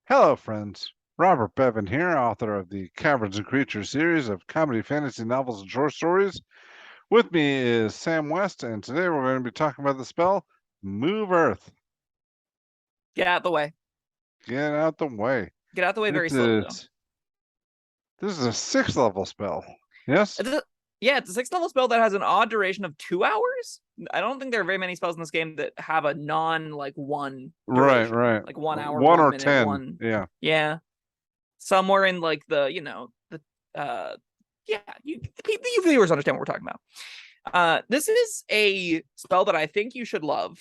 Hello, friends. Robert Bevan here, author of the Caverns and Creatures series of comedy fantasy novels and short stories. With me is Sam West, and today we're going to be talking about the spell Move Earth. Get out the way. Get out the way. Get out the way very This slowly, though. is this is a 6th level spell. Yes? It's a sixth level spell that has an odd duration of 2 hours. I don't think there are very many spells in this game that have a one Right, duration, right. like 1 hour, 1 1 or minute, 10. one. Yeah. Yeah, somewhere in like the uh, yeah, you viewers understand what we're talking about. This is a spell that I think you should love.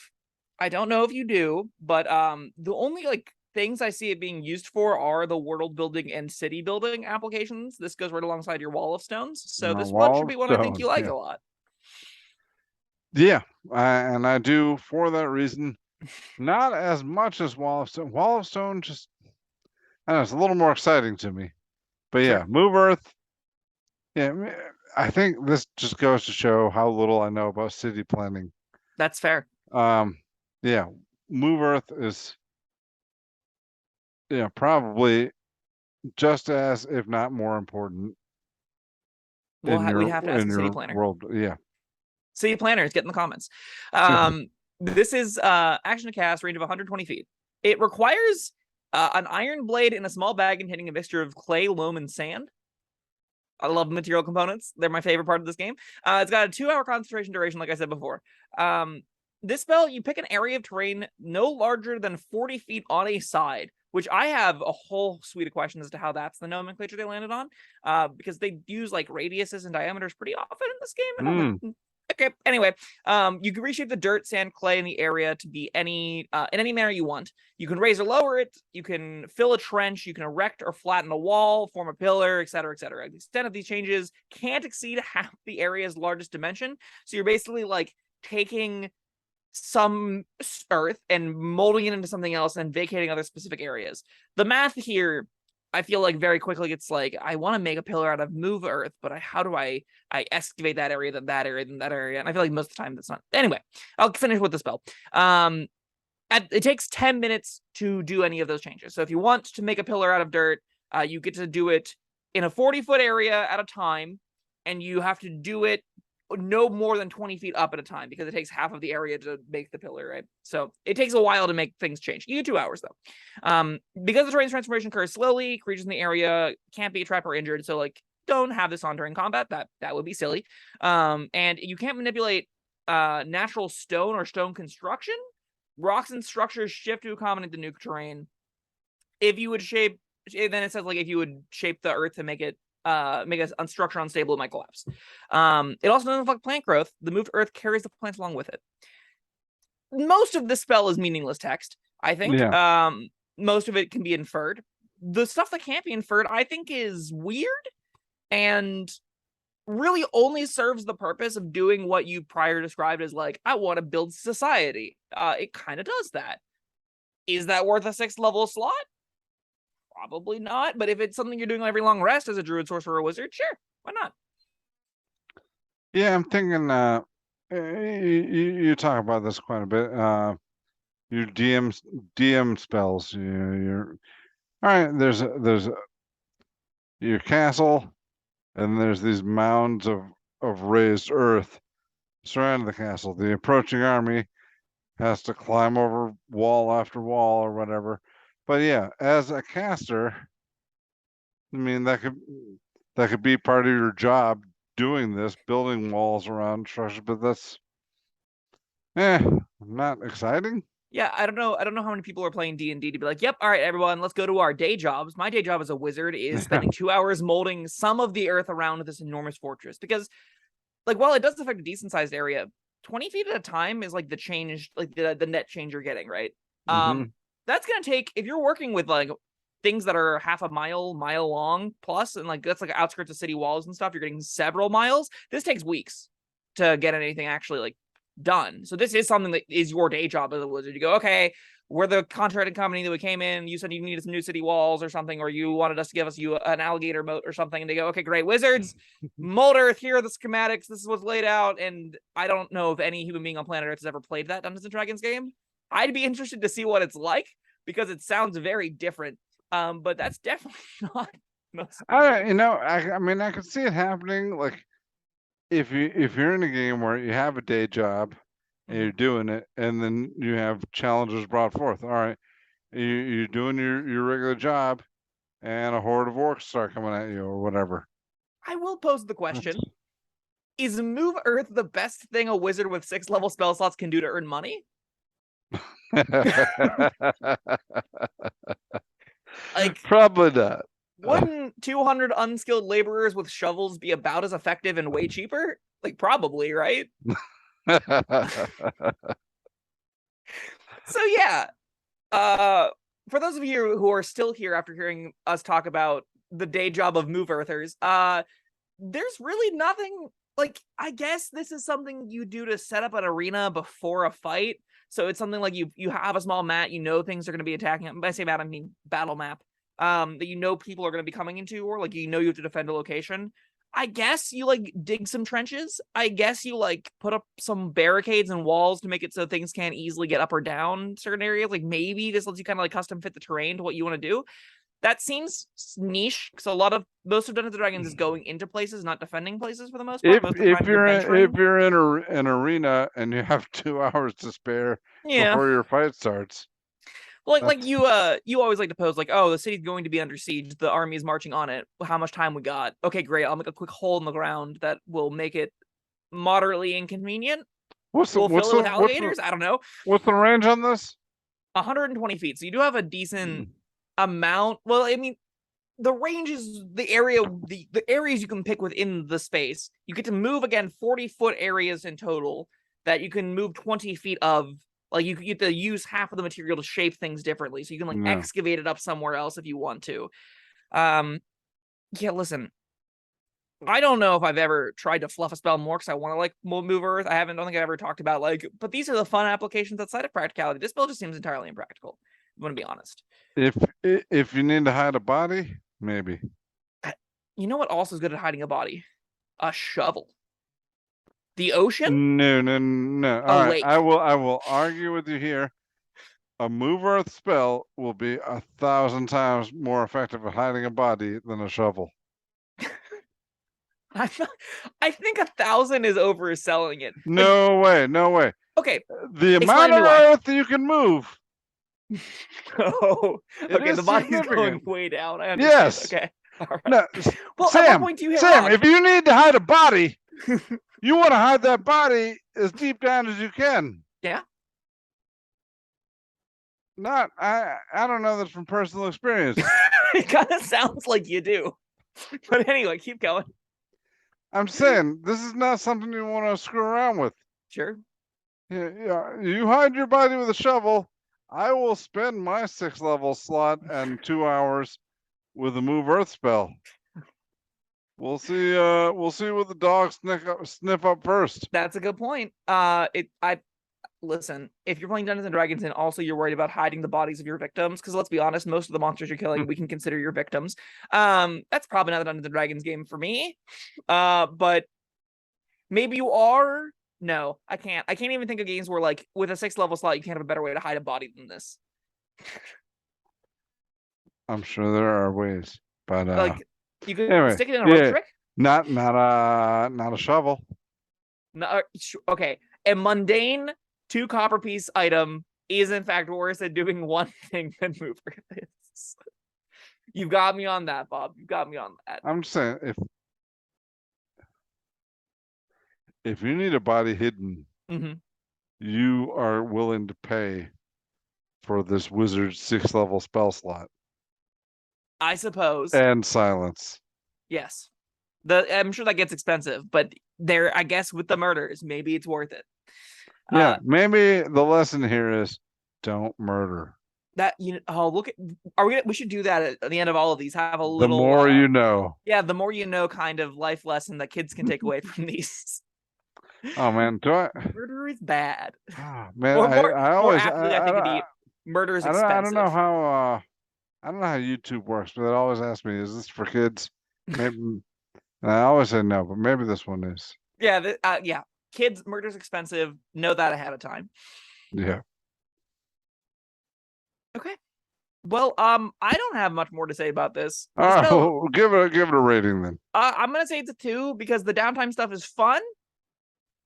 I don't know if you do, but the only like things I see it being used for are the world building and city building applications. This goes right alongside your wall of stones. So this one Wall should of be one I think you Stones. like Yeah. a lot. Yeah. And I do for that reason. Not as much as Wall of Stone. Wall of Stone just, I don't know, it's a little more exciting to me. But yeah, Sure. Move Earth. Yeah, I think this just goes to show how little I know about city planning. That's fair. Um, yeah, Move Earth is, probably just as, if not more important We'd have to ask in a city your planner. world. Yeah. City planners, get in the comments. This is action to cast, range of 120 feet. It requires an iron blade in a small bag containing a mixture of clay, loam, and sand. I love material components. They're my favorite part of this game. It's got a 2-hour concentration duration, like I said before. This spell, you pick an area of terrain no larger than 40 feet on a side, which I have a whole suite of questions as to how that's the nomenclature they landed on, because they use like radiuses and diameters pretty often in this game, and I'm like, okay. Anyway, you can reshape the dirt, sand, clay in the area to be any in any manner you want. You can raise or lower it. You can fill a trench. You can erect or flatten a wall, form a pillar, etc., etc. The extent of these changes can't exceed half the area's largest dimension. So you're basically like taking some earth and molding it into something else and vacating other specific areas. The math here, I feel like very quickly it's like I want to make a pillar out of move earth, but how do I excavate that area, then that area, then that area? And I feel like most of the time that's not. Anyway, I'll finish with the spell. It takes 10 minutes to do any of those changes. So if you want to make a pillar out of dirt, you get to do it in a 40-foot area at a time, and you have to do it no more than 20 feet up at a time because it takes half of the area to make the pillar, right? So it takes a while to make things change. You get 2 hours though. Because the terrain's transformation occurs slowly, creatures in the area can't be trapped or injured. So like, don't have this on during combat. That would be silly. And you can't manipulate natural stone or stone construction. Rocks and structures shift to accommodate the new terrain. If you would shape, then it says like if you would shape the earth to make a structure unstable, it might collapse. It also doesn't affect plant growth. The moved earth carries the plants along with it. Most of the spell is meaningless text, I think. Yeah. Most of it can be inferred. The stuff that can't be inferred, I think, is weird and really only serves the purpose of doing what you prior described as like, I want to build society. It kind of does that. Is that worth a 6th level slot? Probably not. But if it's something you're doing every long rest as a druid, sorcerer, or wizard, sure, why not? Yeah, I'm thinking, you talk about this quite a bit. Your DM spells. You're all right. There's your castle, and there's these mounds of raised earth surrounding the castle. The approaching army has to climb over wall after wall or whatever. But yeah, as a caster, I mean that could be part of your job doing this, building walls around structures, but that's not exciting. Yeah, I don't know. I don't know how many people are playing D&D to be like, yep, all right, everyone, let's go to our day jobs. My day job as a wizard is spending 2 hours molding some of the earth around this enormous fortress. Because, like, while it does affect a decent sized area, 20 feet at a time is like the change, like the net change you're getting, right? Mm-hmm. That's gonna take, if you're working with like things that are half a mile long plus, and like that's like outskirts of city walls and stuff, you're getting several miles. This takes weeks to get anything actually like done. So this is something that is your day job as a wizard. You go, okay, we're the contracted company that we came in. You said you needed some new city walls or something, or you wanted us to give you an alligator moat or something. And they go, okay, great, wizards, mold Earth. Here are the schematics. This is what's laid out. And I don't know if any human being on planet Earth has ever played that Dungeons and Dragons game. I'd be interested to see what it's like because it sounds very different. But that's definitely not most. I mean, I could see it happening. Like if you're in a game where you have a day job and you're doing it, and then you have challenges brought forth. All right, you're doing your regular job, and a horde of orcs start coming at you or whatever. I will pose the question: is Move Earth the best thing a wizard with 6 level spell slots can do to earn money? Like, probably not. Wouldn't 200 unskilled laborers with shovels be about as effective and way cheaper? Like, probably, right? So yeah, for those of you who are still here after hearing us talk about the day job of Move Earthers, there's really nothing. Like, I guess this is something you do to set up an arena before a fight. So it's something like you have a small mat, you know things are going to be attacking. When I say mat, I mean battle map. That you know people are going to be coming into, or like you know you have to defend a location. I guess you like dig some trenches. I guess you like put up some barricades and walls to make it so things can't easily get up or down certain areas. Like maybe this lets you kind of like custom fit the terrain to what you want to do. That seems niche because most of Dungeons and Dragons is going into places, not defending places for the most part. Most of the time if you're in an arena and you have 2 hours to spare before your fight starts. Like you always like to pose like, oh, the city's going to be under siege, the army is marching on it, how much time we got? Okay, great, I'll make a quick hole in the ground that will make it moderately inconvenient. We'll fill it with alligators. I don't know. What's the range on this? 120 feet. So you do have a decent amount. Well, I mean, the range is the areas you can pick within the space. You get to move again 40-foot areas in total that you can move 20 feet of. Like you get to use half of the material to shape things differently, so you can like excavate it up somewhere else if you want to. Yeah, listen, I don't know if I've ever tried to fluff a spell more because I want to like move Earth. don't think I've ever talked about like, but these are the fun applications outside of practicality. This spell just seems entirely impractical. I'm going to be honest. If you need to hide a body, maybe. You know what also is good at hiding a body? A shovel. The ocean? No. All right, lake. I will argue with you here. A Move Earth spell will be 1,000 times more effective at hiding a body than a shovel. I think 1,000 is overselling it. No way. Okay. The amount of earth you can move. Oh, okay. The body's going way down. I understand. Yes. Okay. All right. No, well, Sam, at what point do you hit Sam, rock? if you need to hide a body, you want to hide that body as deep down as you can. Yeah. I don't know that from personal experience. It kind of sounds like you do. But anyway, keep going. I'm saying this is not something you want to screw around with. Sure. Yeah. You hide your body with a shovel. I will spend my 6th level slot and 2 hours with a Move Earth spell. We'll see what the dogs sniff up first. That's a good point. Listen, if you're playing Dungeons and Dragons and also you're worried about hiding the bodies of your victims, because let's be honest, most of the monsters you're killing we can consider your victims. That's probably not the Dungeons and Dragons game for me. But maybe you are. No, I can't even think of games where like with a 6th level slot you can't have a better way to hide a body than this. I'm sure there are ways, but like you could stick it in a rope trick. Not a shovel. No, okay, a mundane 2 copper piece item is in fact worse at doing one thing than Move Earth is. You've got me on that, Bob. You've got me on that. I'm just saying, if you need a body hidden, you are willing to pay for this wizard's 6th level spell slot. I suppose. And silence. Yes. I'm sure that gets expensive, but I guess with the murders, maybe it's worth it. Yeah, maybe the lesson here is don't murder. That look at we should do that at the end of all of these. Have a little. The more you know. Yeah, the more you know, kind of life lesson that kids can take away from these. Oh man, murder is bad. Oh, man, I always murder is expensive. I don't know how YouTube works, but they always ask me, "Is this for kids?" Maybe, and I always say no, but maybe this one is. Yeah, yeah. Kids, murder's expensive. Know that ahead of time. Yeah. Okay. Well, I don't have much more to say about this. All The right, spell, well, give it a rating then. I'm gonna say it's a 2 because the downtime stuff is fun.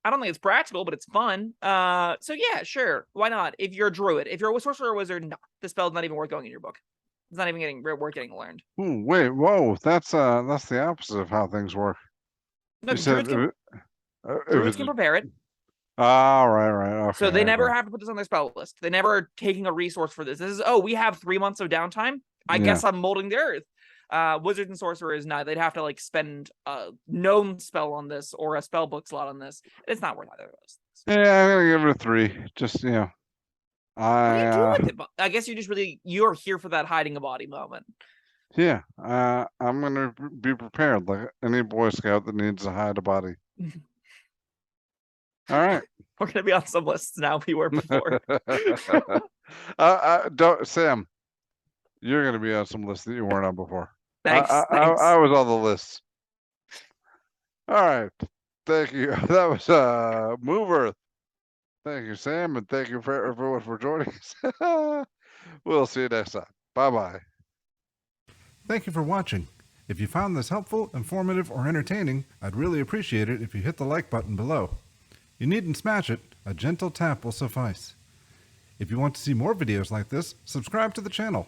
I don't think it's practical, but it's fun. So yeah, sure, why not? If you're a druid, if you're a sorcerer or wizard, no, the spell's not even worth going in your book. It's not even worth getting learned. Ooh, wait, whoa, that's the opposite of how things work. No, You said if druids it's can prepare it, right, okay, so they never okay. have to put this on their spell list. They never are taking a resource for this. This is we have 3 months of downtime. I Yeah. guess I'm molding the earth. Wizards and sorcerers, not. They'd have to like spend a known spell on this or a spell book slot on this. It's not worth either of those things. Yeah, I'm gonna give it a 3. Just What do you do I with it? I guess you're here for that hiding a body moment. yeah, I'm gonna be prepared like any Boy Scout that needs to hide a body. All right. We're gonna be on some lists now we were before. Don't Sam. You're gonna be on some lists that you weren't on before. Thanks. I was on the list. All right. Thank you. That was Move Earth. Thank you, Sam, and thank you for everyone for joining us. We'll see you next time. Bye-bye. Thank you for watching. If you found this helpful, informative, or entertaining, I'd really appreciate it if you hit the like button below. You needn't smash it. A gentle tap will suffice. If you want to see more videos like this, subscribe to the channel.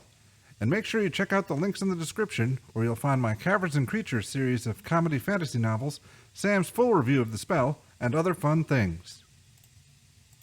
And make sure you check out the links in the description, where you'll find my Caverns Creatures series of comedy fantasy novels, Sam's full review of the spell, and other fun things.